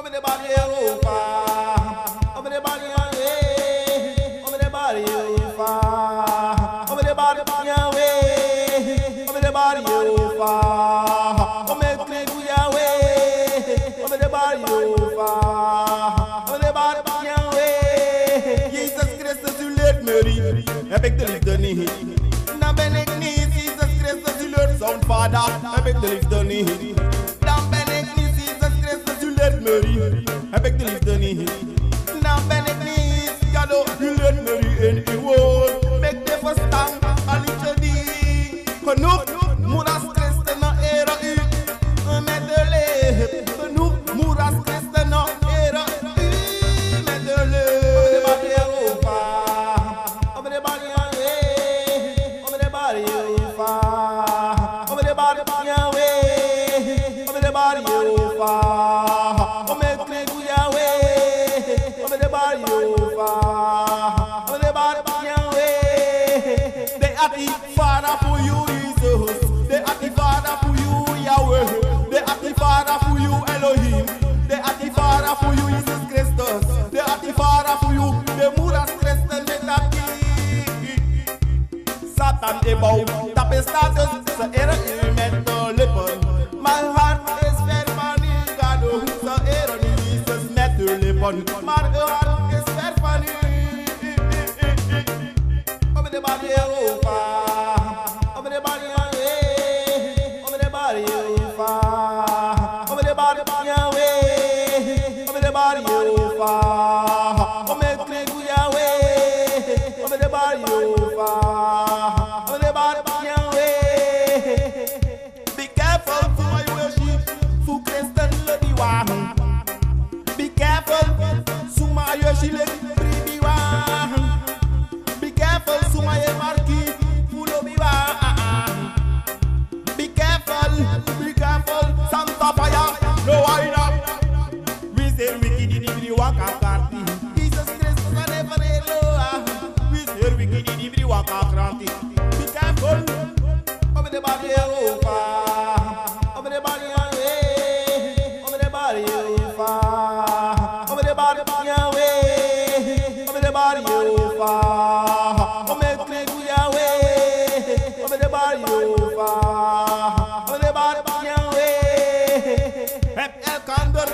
Over the body over. Over the body away. Over the body over. Over the body away. Over the body over. Over the body over. Over the body away. Jesus Christus, you let Mary. I beg to lift the knee. Now bend knees, Jesus Christus, you let Son Father. I beg to lift the knee. Now bend knees, Jesus Christus, you let Mary. I beg to lift the knee. Now bend knees, God, you let Mary in the world. Make the first stand a little D. Connote, Muras Christus, no error. Medley, Connote, Muras Christus, no error. Medley, over the body over. Over the body away. Over the body over. Over the body away. Over the body over. Over the body over. Over the body away. They are the Father for you, Jesus. They are the Father for you, Yahweh. They are the Father for you, Elohim. They are the Father for you, Jesus Christus. They are the Father for you, the Muras Christus, Satan ebo, tape status, sa era metal lipon. My heart is very funny, God, sa era Jesus metal lipon. My heart is very funny. Over the body over, over the body away, over the body over, over the body away, over the body over, over the body over. Be careful for my worship, for Christian lady one. Be careful, so my worship pretty one. Be careful, so my marquee, full of one. Be careful, Santa fire, no I not. We say wicked in the waka party. Jesus Christ is never alone. We say wicked in the waka party. Be careful. Over the body over, over the body away, over the body over, over the body away, over the body over, over the body over, over the body away. El Condor